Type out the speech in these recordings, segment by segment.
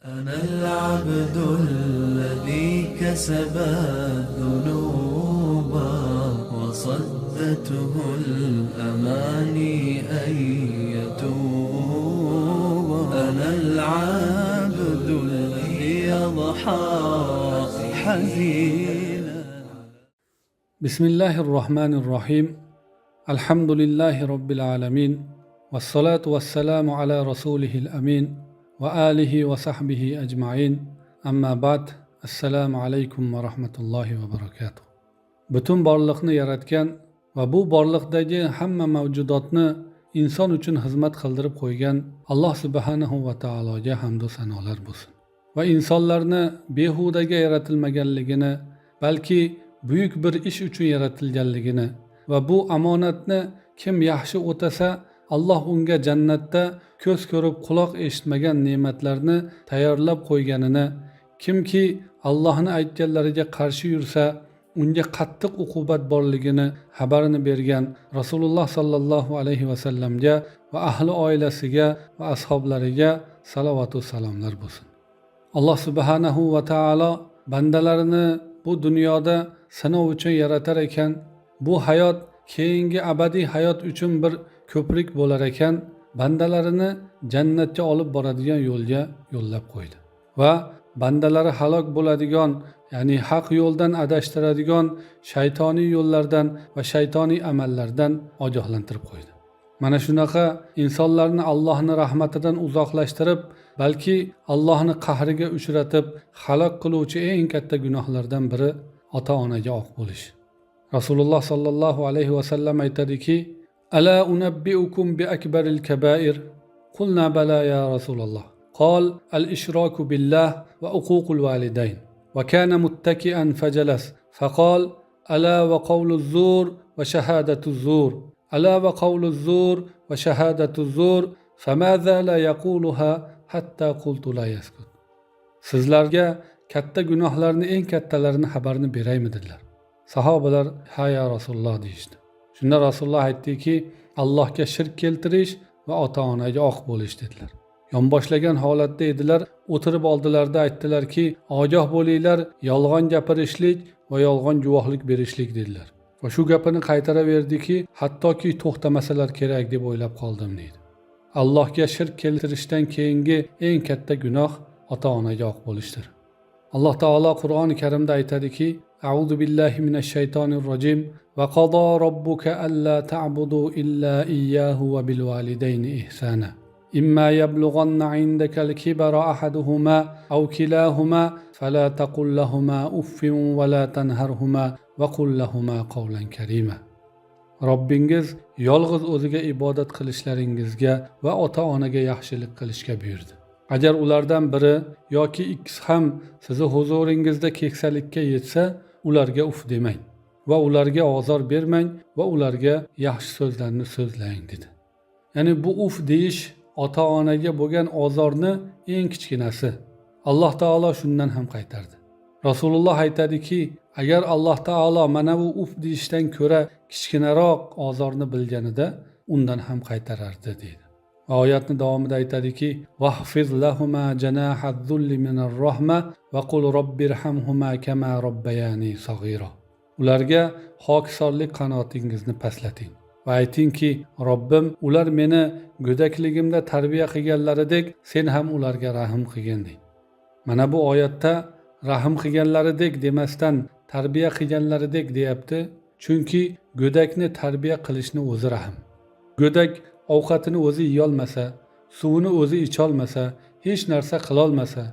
أنا العبد الذي كسب الذنوب وصدته الأماني أن يتوب. أنا العبد الذي يضحى حزينا. بسم الله الرحمن الرحيم. الحمد لله رب العالمين، والصلاة والسلام على رسوله الأمين وآله وصحبه أجمعين. أما بعد. Assalomu alaykum va rahmatullohi va barakatuh. Butun borliqni yaratgan va bu borliqdagi hamma mavjudotni inson uchun xizmat qildirib qo'ygan Alloh subhanahu va taologa hamd va sanolar bo'lsin. Va insonlarni behudaga yaratilmaganligini, balki buyuk bir ish uchun yaratilganligini va bu omonatni kim yaxshi o'tasa, Alloh unga jannatda ko'z ko'rib quloq eshitmagan ne'matlarni tayyorlab qo'yganini, kimki Allohning aytganlariga qarshi yursa, unga qattiq uqubat borligini xabarini bergan Rasululloh sallallohu alayhi va sallamga va ahli oilasiga va ashablariga salovat va salomlar bo'lsin. Alloh subhanahu va taolo bandalarini bu dunyoda sinov uchun yaratar ekan, bu hayot keyingi abadiy hayot uchun bir ko'prik bo'lar ekan, bandalarini jannatga olib boradigan yo'lga yo'llab qo'ydi va bandalari halok bo'ladigan, ya'ni haq yo'ldan adashtiradigan shaytoniy yo'llardan va shaytoniy amallardan ogohlantirib qo'ydi. Mana shunaqa insonlarni Allohning rahmatidan uzoqlashtirib, balki Allohning qahriga uchratib halok qiluvchi eng katta gunohlardan biri ota-onaga oq bo'lish. Rasululloh sallallohu alayhi va sallam aytadiki: "Ala unabbiukum bi akbaril kabair?" Qulna bala ya Rasululloh. قال الإشراك بالله وعقوق الوالدين. وكان متكئا فجلس فقال: ألا وقول الزور وشهادة الزور، ألا وقول الزور وشهادة الزور، فماذا لا يقولها حتى قلت لا يسكت. Sizlarga katta gunohlarni eng kattalarini xabarini beraymi dedilar. Sahobalar ha ya Rasululloh deyishdi. Shunda Rasululloh aytdiki, Allohga shirk keltirish va ota-onaga oq bo'lish dedilar. Yonboshlagan holatda edilar, o'tirib oldilarda aytdilarki, ogoh bo'linglar, yolg'on gapirishlik va yolg'on guvohlik berishlik dedilar. Va shu gapini qaytaraverdiki, hattoki to'xtamasalar kerak deb o'ylab qoldim deydi. Allohga shirk keltirishdan keyingi eng katta gunoh ota-onaga oq bo'lishdir. Alloh taolo Qur'oni Karimda aytadiki: A'udhu billahi minash shaytonir rojim va qada robbuka alla ta'budu illa iyyahu va bil validayni ihsana. إما يبلغن عندك الكبر أحدهما أو كلاهما فلا تقل لهما أف ولا تنهرهما وقل لهما قولا كريما. Robbingiz yolg'iz o'ziga ibodat qilishlaringizga va ota-onaga yaxshilik qilishga buyurdi. Agar ulardan biri yoki ikkisi ham sizni huzuringizda keksalikka yetsa, ularga uf demang va ularga ozor bermang va ularga yaxshi so'zlarni so'zlang dedi. Ya'ni bu uf deyish ota-onaga bo'lgan ozorni eng kichkinasi. Alloh taolo shundan ham qaytardi. Rasululloh aytadiki, agar Alloh taolo mana bu uf deyishdan ko'ra kichkinaroq ozorni bilganida undan ham qaytarardi deydi. Va oyatning davomida aytadiki: "Vahfiz lahuma janahadh-dhulli minar-rahma va qul robbirhamhuma kama robbayani saghira." Ularga hokisorlik qanotingizni pastlating va aytingki, Robbim, ular meni go'dakligimda tarbiya qilganlaridek sen ham ularga rahm qilgin deng. Mana bu oyatda rahm qilganlaridek demasdan tarbiya qilganlaridek deyapti, chunki go'dakni tarbiya qilishni o'zi rahm. Go'dak ovqatini o'zi yeyolmasa, suvini o'zi icholmasa, hech narsa qilolmasa,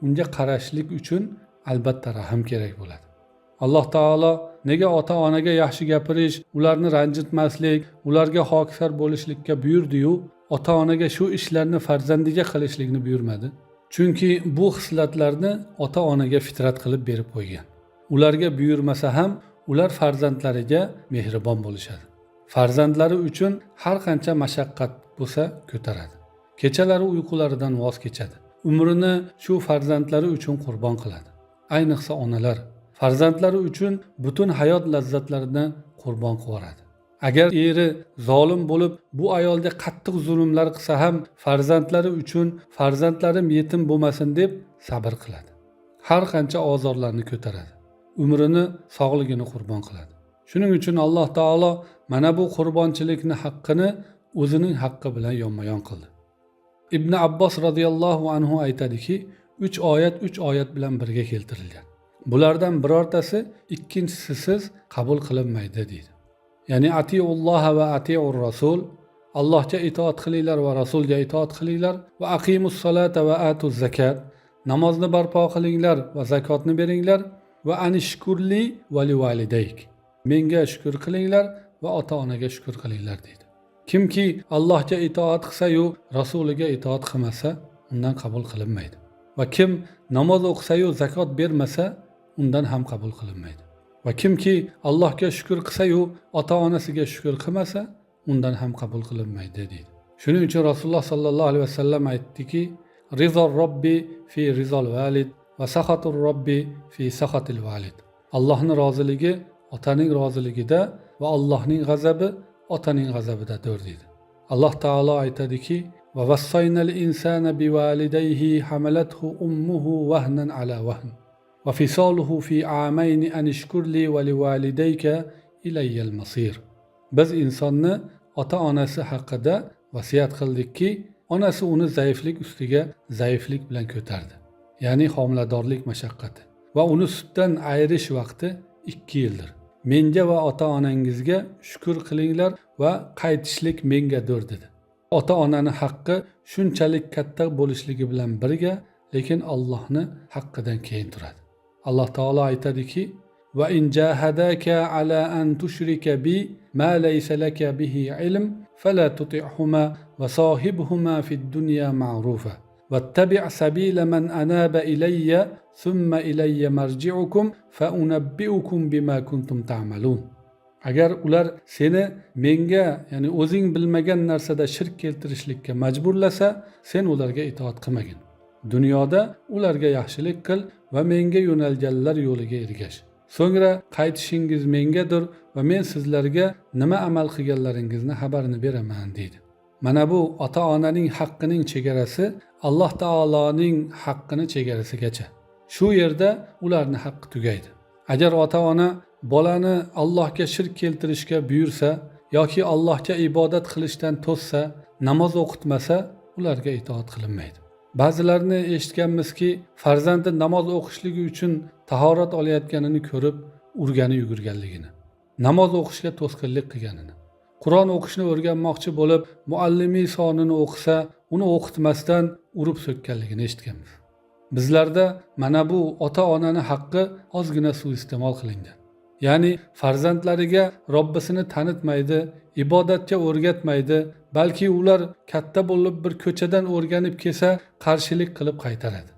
unga qarashlik uchun albatta rahm kerak bo'ladi. Alloh taolo nega ota-onaga yaxshi gapirish, ularni ranjitmaslik, ularga hokisor bo'lishlikka buyurdi-yu, ota-onaga shu ishlarni farzandiga qilishlikni buyurmadi? Chunki bu xislatlarni ota-onaga fitrat qilib berib qo'ygan. Ularga buyurmasa ham ular farzandlariga mehribon bo'lishadi. Farzandlari uchun har qancha mashaqqat bo'lsa ko'taradi. Kechalari uyqularidan voz kechadi. Umrini shu farzandlari uchun qurbon qiladi. Ayniqsa onalar farzandlari uchun butun hayot lazzatlarini qurbon qiladi. Agar eri zolim bo'lib bu ayolga qattiq zulmlar qilsa ham farzandlari uchun farzandlarim yetim bo'lmasin deb sabr qiladi. Har qancha ozorlarni ko'taradi. Umrini, sog'ligini qurbon qiladi. Shuning uchun Alloh taolo mana bu qurbonchilikni haqqini o'zining haqqi bilan yonma-yon qildi. Ibn Abbos radhiyallohu anhu aytadiki, 3 oyat bilan birga keltirilgan. Bulardan birortasi ikkinchisisiz qabul qilinmaydi deydi. Ya'ni atiulloha va atiur rasul, Allohga itoat qilinglar va rasulga itoat qilinglar va aqimus solata va atuz zakat, namozni barpo qilinglar va zakotni beringlar va anishkurli va livalidayk, menga shukr qilinglar va ota-onaga shukr qilinglar deydi. Kimki Allohga itoat qilsa-yu rasuliga itoat qilmasa, undan qabul qilinmaydi. Va kim namoz o'qisa-yu zakot bermasa, undan ham qabul qilinmaydi. Va kimki Allohga shukr qilsa-yu ota-onasiga shukr qilmasa, undan ham qabul qilinmaydi deydi. Shuning uchun Rasululloh sallallohu alayhi vasallam aytdiki, rizor robbi fi rizol valid va saxatur robbi fi saxatil valid. Allohning roziligi otaning roziligida va Allohning g'azabi otaning g'azabidadir deydi. Alloh taolo aytadiki, va vassaynal insana bivalidayhi hamalathu ummuhu wahnan ala wahn va fisaluhu fi amayn an ishkurli va livalidayka ilayyal masir. Biz insonni ota-onasi haqida vasiyat qildikki, onasi uni zaiflik ustiga zaiflik bilan ko'tardi. Ya'ni homiladorlik mashaqqati va uni sutdan ayirish vaqti 2 yildir. Menga va ota-onangizga shukr qilinglar va qaytishlik mengadir dedi. Ota-onani haqqi shunchalik katta bo'lishligi bilan birga, lekin Allohni haqqidan keyin turadi. Alloh taolo aytadiki, va in jahadaka ala an tushrika bi ma laysa laka bihi ilm fala tuti'huma va sahibhuma fid dunya ma'rufa wattabi' sabila man anaba ilayya thumma ilayya marji'ukum fa unabbi'ukum bima kuntum ta'malun. Agar ular seni menga, ya'ni o'zing bilmagan narsada shirk keltirishlikka majburlasa, sen ularga itoat qilmagin. Dunyoda ularga yaxshilik qil va menga yo'nalganlar yo'liga ergash. So'ngra qaytishingiz mengadir va men sizlarga nima amal qilganlaringizni xabarini beraman deydi. Mana bu ota-onaning haqqining chegarasi Alloh taoloning haqqining chegarasigacha. Shu yerda ularning haqqi tugaydi. Agar ota-ona bolani Allohga shirk keltirishga buyursa yoki Allohga ibodat qilishdan to'ssa, namoz o'qitmasa, ularga itoat qilinmaydi. Ba'zilarni eshitganmizki, farzandi namoz o'qishligi uchun tahorat olayotganini ko'rib, urgani yugurganligini, namoz o'qishga to'sqinlik qilganini, Qur'on o'qishni o'rganmoqchi bo'lib, muallimiy sonini o'qisa, uni o'qitmasdan urib so'kkanligini eshitganmiz. Bizlarda mana bu ota-onani haqqi ozgina suiiste'mol qilingan. Ya'ni farzandlariga Robbisini tanitmaydi, ibodatga o'rgatmaydi, balki ular katta bo'lib bir ko'chadan o'rganib kelsa, qarshilik qilib qaytaradi.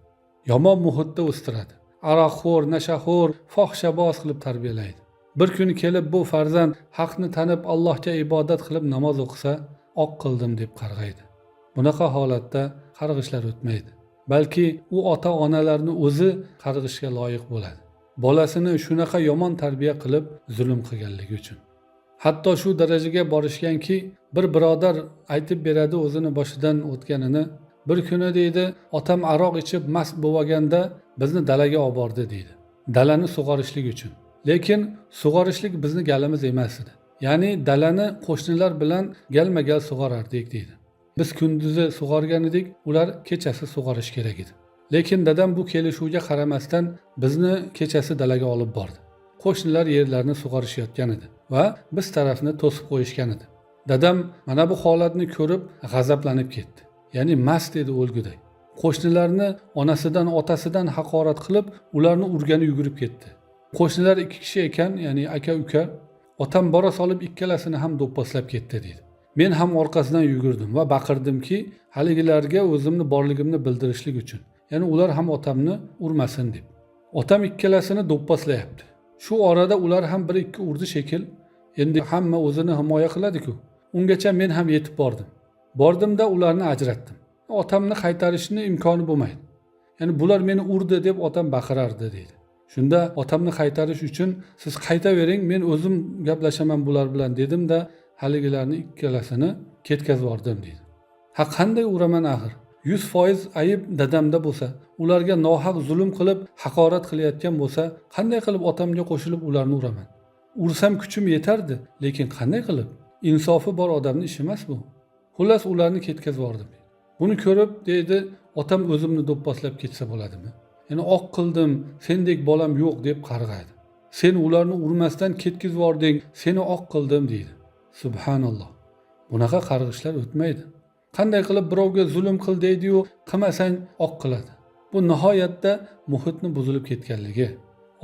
Yomon muhitda o'stiradi. Aroqxo'r, nashaxo'r, fohishaboz qilib tarbiyalaydi. Bir kun kelib bu farzand haqni tanib Allohga ibodat qilib namoz o'qisa, oq qildim deb qarg'aydi. Bunaqa holatda qarg'ishlar o'tmaydi. Balki u ota-onalarni o'zi qarg'ishga loyiq bo'ladi. Bolasini shunaqa yomon tarbiya qilib zulm qilganligi uchun. Hatto shu darajaga borishganki, bir birodar aytib beradi o'zini boshidan o'tganini. Bir kuni deydi, otam aroq ichib mast bo'lganda bizni dalaga olib bordi deydi. Dalani sug'orishlik uchun. Lekin sug'orishlik bizni galimiz emas edi. Ya'ni dalani qo'shnilar bilan galma-gal sug'orardik deydi. Biz kunduzi sug'organ edik, ular kechasi sug'orish kerak edi. Lekin dadam bu kelishuvga qaramasdan bizni kechasi dalaga olib bordi. Qo'shnilar yerlarni sug'orishayotgan edi va biz tarafni to'sib qo'yishgan edi. Dadam mana bu holatni ko'rib g'azablanib ketdi. Ya'ni mast edi o'lguday. Qo'shnilarni onasidan, otasidan haqorat qilib, ularni urgani yugurib ketdi. Qo'shnilar 2 kishi ekan, ya'ni aka-uka. Otam bora solib ikkalasini ham do'pposlab ketdi deydi. Men ham orqasidan yugurdim va baqirdimki, haligilarga o'zimni borligimni bildirishlik uchun. Ya'ni ular ham otamni urmasin deb. Otam ikkalasini do'pposlayapti. Shu orada ular ham 1-2 urdi shekil. Endi hamma o'zini himoya qiladi-ku. Ungacha men ham yetib bordim. Bordimda ularni ajratdim. Otamni qaytarishni imkoni bo'lmaydi. Ya'ni bular meni urdi deb otam baqirardi deydi. Shunda otamni qaytarish uchun siz qaytavering, men o'zim gaplashaman bular bilan dedim-da, haligilarni ikkalasini ketkazib yubordim deydi. Ha qanday uraman axir? 100% ayib dadamda bo'lsa, ularga nohaq zulm qilib, haqorat qilayotgan bo'lsa, qanday qilib otamga qo'shilib ularni uraman? Ursam kuchim yetardi, lekin qanday qilib? Insofi bor odamning ishi emas bu. Xullas ularni ketkazib yubordim. Buni ko'rib deydi, otam o'zimni do'pposlab ketsa bo'ladimi? Yani oq qildim, sendek bolam yo'q deb qarg'aydi. Sen ularni urmasdan ketkazib yubording, seni oq qildim deydi. Subhanalloh. Bunaqa qarg'ishlar o'tmaydi. Qanday qilib birovga zulm qil deydi-yu, qilmasang oq qiladi. Bu nihoyatda muhitni buzilib ketganligi.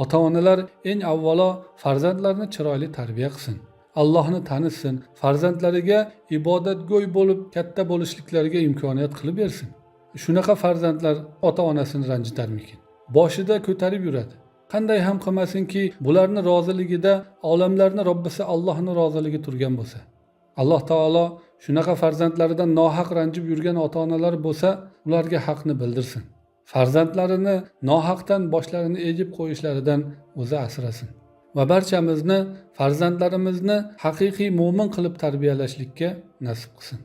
Ota-onalar eng avvalo farzandlarni chiroyli tarbiya qilsin. Allohni tanishsin, farzandlariga ibodatgo'y bo'lib katta bo'lishliklariga imkoniyat qilib bersin. Shunaqa farzandlar ota-onasini ranjitarmikin? Boshida ko'tarib yuradi. Qanday ham qilmasinki, bularni roziligida olamlarni Robbisi Allohning roziligi turgan bo'lsa. Alloh taolo shunaqa farzandlaridan nohaq ranjib yurgan ota-onalar bo'lsa, ularga haqni bildirsin. Farzandlarini nohaqdan boshlarini egib qo'yishlaridan o'zi asrasin. Va barchamizni farzandlarimizni haqiqiy mo'min qilib tarbiyalashlikka nasib qilsin.